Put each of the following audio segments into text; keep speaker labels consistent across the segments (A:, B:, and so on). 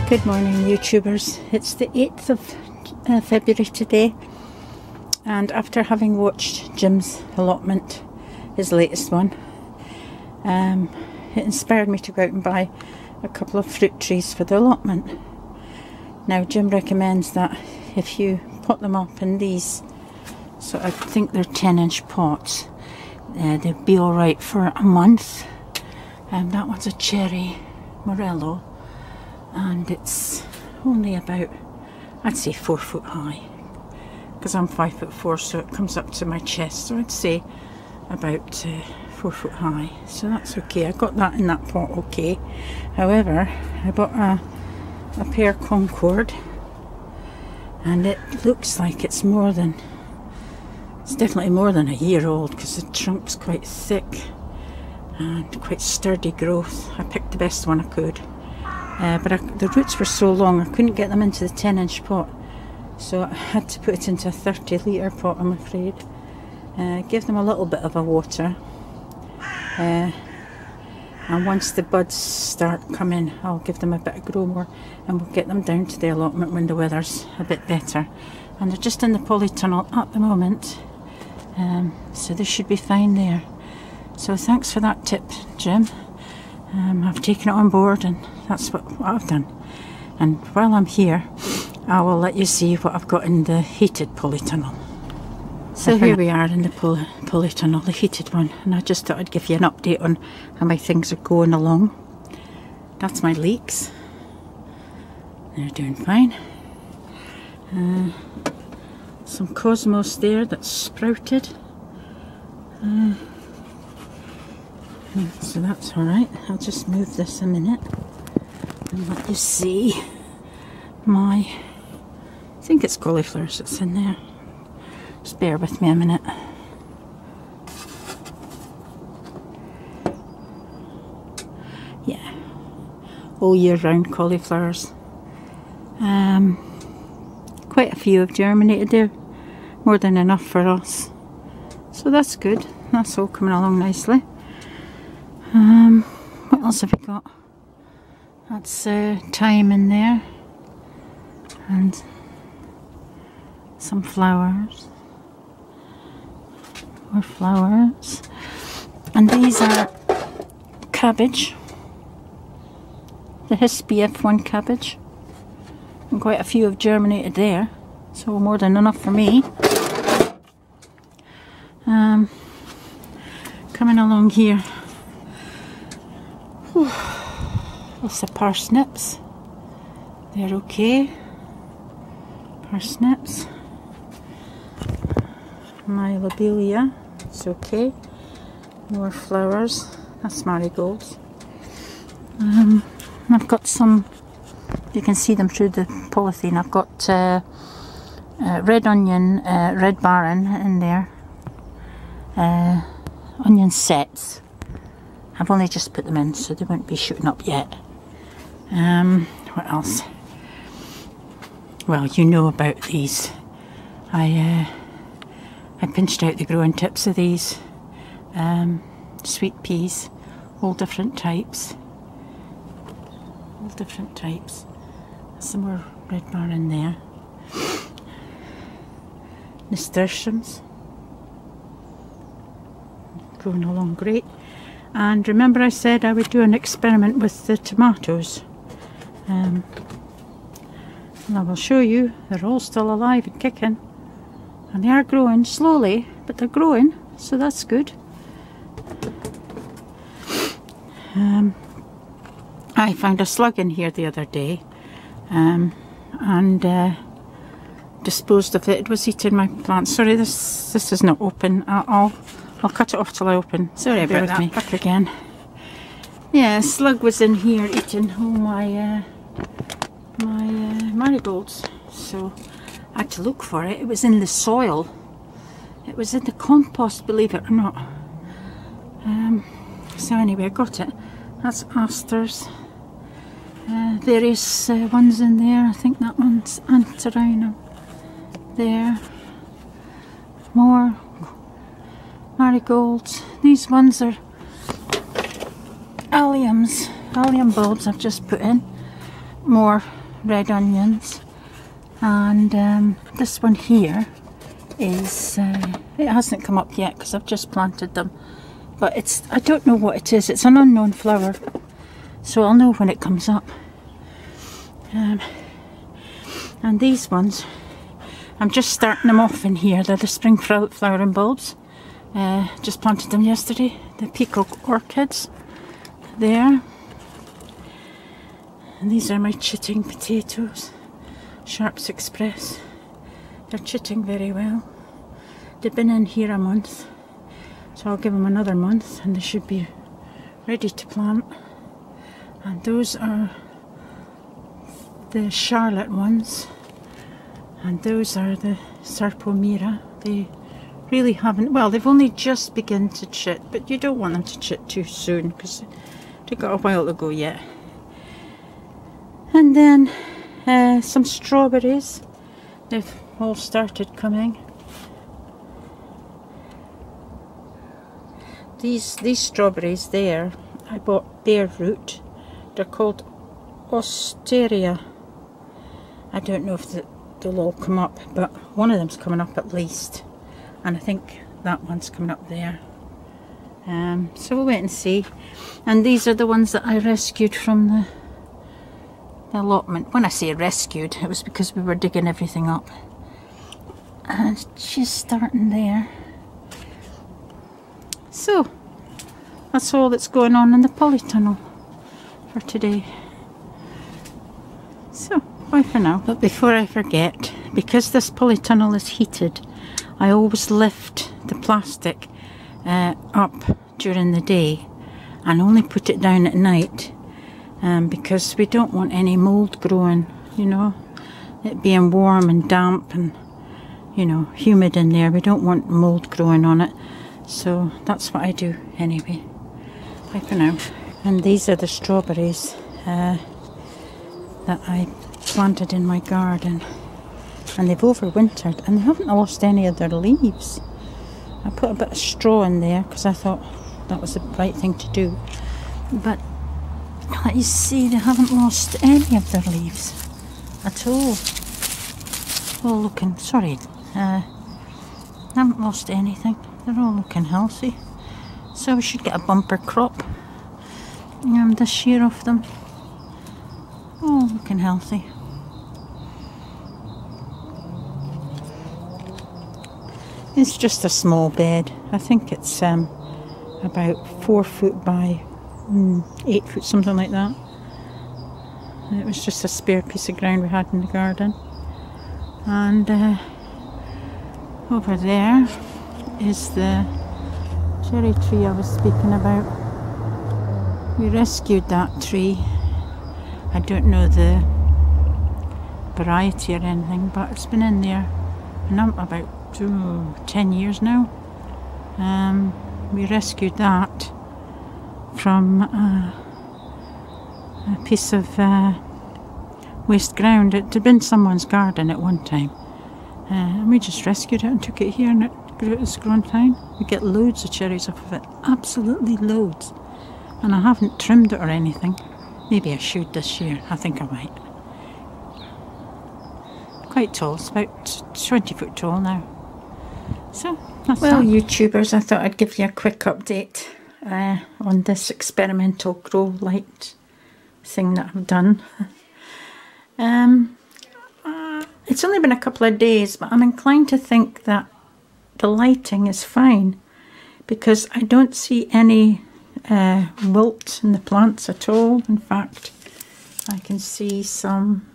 A: Good morning, YouTubers. It's the 8th of February today, and after having watched Jim's allotment, his latest one, it inspired me to go out and buy a couple of fruit trees for the allotment. Now, Jim recommends that if you pot them up in these, so I think they're 10-inch pots, they'll be alright for a month. And that one's a cherry morello, and it's only about, I'd say 4 foot high, because I'm 5'4", so it comes up to my chest, so I'd say about 4 foot high, so that's okay. I got that in that pot okay. However, I bought a pear Concord, and it looks like it's definitely more than a year old, because the trunk's quite thick and quite sturdy growth. I picked the best one I could, but the roots were so long I couldn't get them into the 10-inch pot, so I had to put it into a 30-litre pot, I'm afraid. Give them a little bit of a water, and once the buds start coming, I'll give them a bit of grow more, and we'll get them down to the allotment when the weather's a bit better. And they're just in the polytunnel at the moment, so they should be fine there. So thanks for that tip, Jim. I've taken it on board, and that's what I've done. And while I'm here, I will let you see what I've got in the heated polytunnel. So here we are in the polytunnel, the heated one, and I just thought I'd give you an update on how my things are going along. That's my leeks. They're doing fine. Some cosmos there that's sprouted. So that's alright. I'll just move this a minute and let you see my, I think it's cauliflowers that's in there. Just bear with me a minute. Yeah, all year round cauliflowers. Quite a few have germinated there, more than enough for us. So that's good. That's all coming along nicely. What else have we got? That's thyme in there, and some flowers. More flowers. And these are cabbage. The Hispy F1 cabbage. And quite a few have germinated there, so more than enough for me. Coming along here, that's the parsnips. They're okay. Parsnips. My lobelia, it's okay. More flowers. That's marigolds. I've got some, you can see them through the polythene. I've got red onion, red baron in there. Onion sets. I've only just put them in, so they won't be shooting up yet. What else? Well, you know about these. I pinched out the growing tips of these sweet peas, all different types. All different types. Some more red baron there. Nasturtiums. Growing along great. And remember I said I would do an experiment with the tomatoes. And I will show you, they're all still alive and kicking. And they are growing slowly, but they're growing, so that's good. I found a slug in here the other day, and disposed of it. It was eating my plants. Sorry, this is not open. I'll cut it off till I open. Sorry about that. Me. Back again. Yeah, a slug was in here eating all my marigolds, so I had to look for it. It was in the soil. It was in the compost, believe it or not. So anyway, I got it. That's asters. Various ones in there. I think that one's antirrhinum. There. More marigolds. These ones are allium bulbs I've just put in. More red onions, and this one here is, it hasn't come up yet because I've just planted them, but it's, I don't know what it is, it's an unknown flower, so I'll know when it comes up. And these ones, I'm just starting them off in here. They're the spring flowering bulbs. Just planted them yesterday. The peacock orchids there. And these are my chitting potatoes. Sharps Express. They're chitting very well. They've been in here a month, so I'll give them another month and they should be ready to plant. And those are the Charlotte ones, and those are the Sarpomira. They really haven't, well, they've only just begun to chit, but you don't want them to chit too soon because they've got a while to go yet. And then some strawberries, they've all started coming. These strawberries there, I bought bare root. They're called Osteria. I don't know if they'll all come up, but one of them's coming up at least, and I think that one's coming up there. So we'll wait and see. And these are the ones that I rescued from the allotment. When I say rescued, it was because we were digging everything up. And she's starting there. So that's all that's going on in the polytunnel for today. So, bye for now. But before I forget, because this polytunnel is heated, I always lift the plastic up during the day and only put it down at night, because we don't want any mould growing, you know, it being warm and damp and, you know, humid in there. We don't want mould growing on it, so that's what I do anyway. Bye for now. And these are the strawberries that I planted in my garden, and they've overwintered and they haven't lost any of their leaves. I put a bit of straw in there because I thought that was the right thing to do, but let you see, they haven't lost any of their leaves at all. All looking, sorry, haven't lost anything. They're all looking healthy, so we should get a bumper crop this year of them. All looking healthy. It's just a small bed. I think it's about 4 foot by 8 foot, something like that. It was just a spare piece of ground we had in the garden. And over there is the cherry tree I was speaking about. We rescued that tree. I don't know the variety or anything, but it's been in there about 10 years now. We rescued that from a piece of waste ground. It had been someone's garden at one time, and we just rescued it and took it here, and it grew. It's grown fine. We get loads of cherries off of it, absolutely loads, and I haven't trimmed it or anything. Maybe I should this year. I think I might. Quite tall. It's about 20 foot tall now. So, that's well, that. YouTubers, I thought I'd give you a quick update on this experimental grow light thing that I've done. It's only been a couple of days, but I'm inclined to think that the lighting is fine, because I don't see any wilt in the plants at all. In fact, I can see some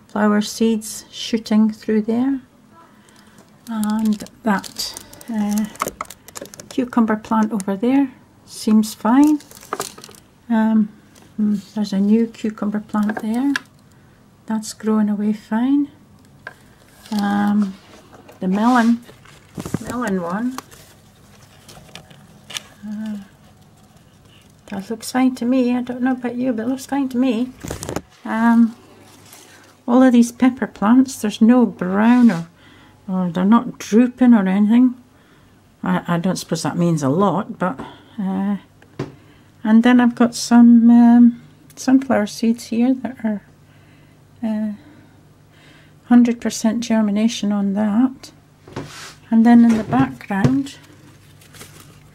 A: flower seeds shooting through there, and that cucumber plant over there seems fine. There's a new cucumber plant there that's growing away fine. The melon one, that looks fine to me. I don't know about you, but it looks fine to me. All of these pepper plants, there's no brown or they're not drooping or anything. I don't suppose that means a lot, but and then I've got some sunflower seeds here that are 100% germination on that. And then in the background,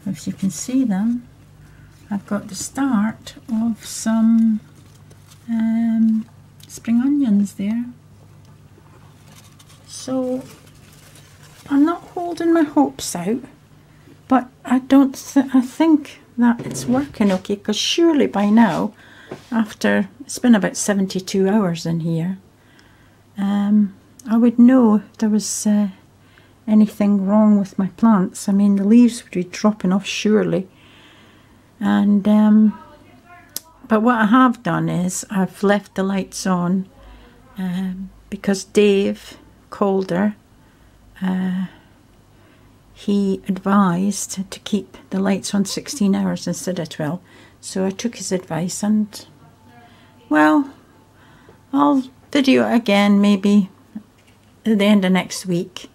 A: if you can see them, I've got the start of some spring onions there. So I'm not holding my hopes out, but I think that it's working okay, because surely by now, after it's been about 72 hours in here, I would know if there was anything wrong with my plants. I mean, the leaves would be dropping off surely. And but what I have done is I've left the lights on because Dave Calder, he advised to keep the lights on 16 hours instead of 12. So I took his advice, and well, I'll video it again maybe at the end of next week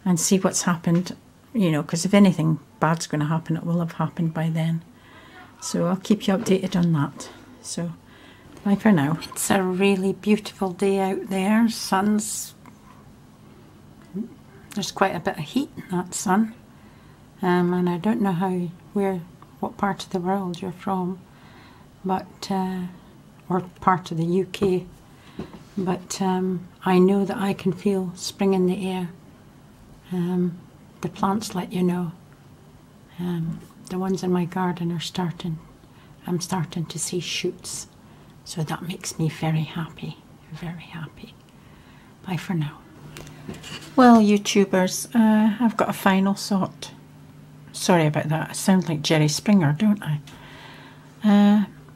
A: and see what's happened, you know, because if anything bad's going to happen, it will have happened by then. So I'll keep you updated on that. So bye for now. It's a really beautiful day out there. There's quite a bit of heat in that sun, and I don't know what part of the world you're from, but or part of the UK, but I know that I can feel spring in the air. The plants let you know. The ones in my garden are I'm starting to see shoots, so that makes me very happy, very happy. Bye for now. Well, YouTubers, I've got a final thought. Sorry about that, I sound like Jerry Springer, don't I?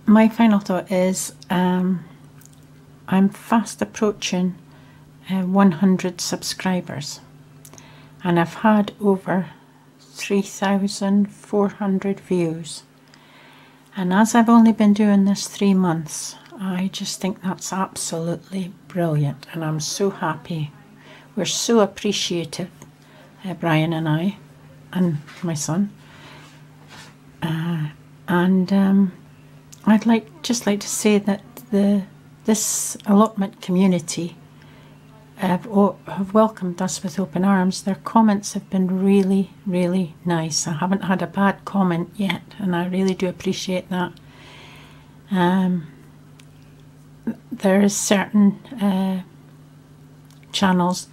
A: My final thought is I'm fast approaching 100 subscribers, and I've had over 3,400 views, and as I've only been doing this 3 months, I just think that's absolutely brilliant, and I'm so happy. We're so appreciative, Brian and I, and my son, and I'd just like to say that this allotment community have welcomed us with open arms. Their comments have been really, really nice. I haven't had a bad comment yet, and I really do appreciate that. There is certain channels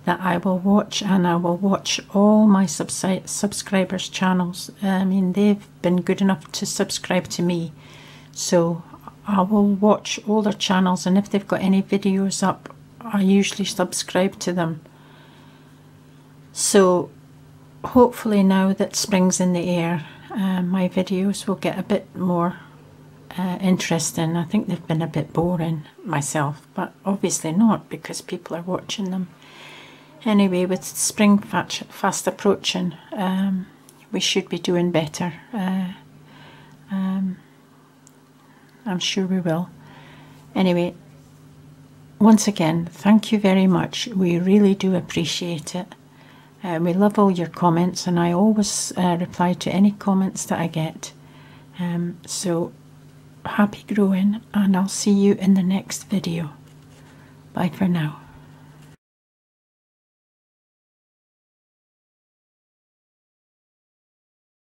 A: that I will watch, and I will watch all my subscribers' channels. I mean, they've been good enough to subscribe to me, so I will watch all their channels, and if they've got any videos up, I usually subscribe to them. So hopefully now that spring's in the air, my videos will get a bit more interesting. I think they've been a bit boring myself, but obviously not, because people are watching them. Anyway, with spring fast approaching, we should be doing better. I'm sure we will. Anyway, once again, thank you very much. We really do appreciate it. We love all your comments, and I always reply to any comments that I get. So happy growing, and I'll see you in the next video. Bye for now.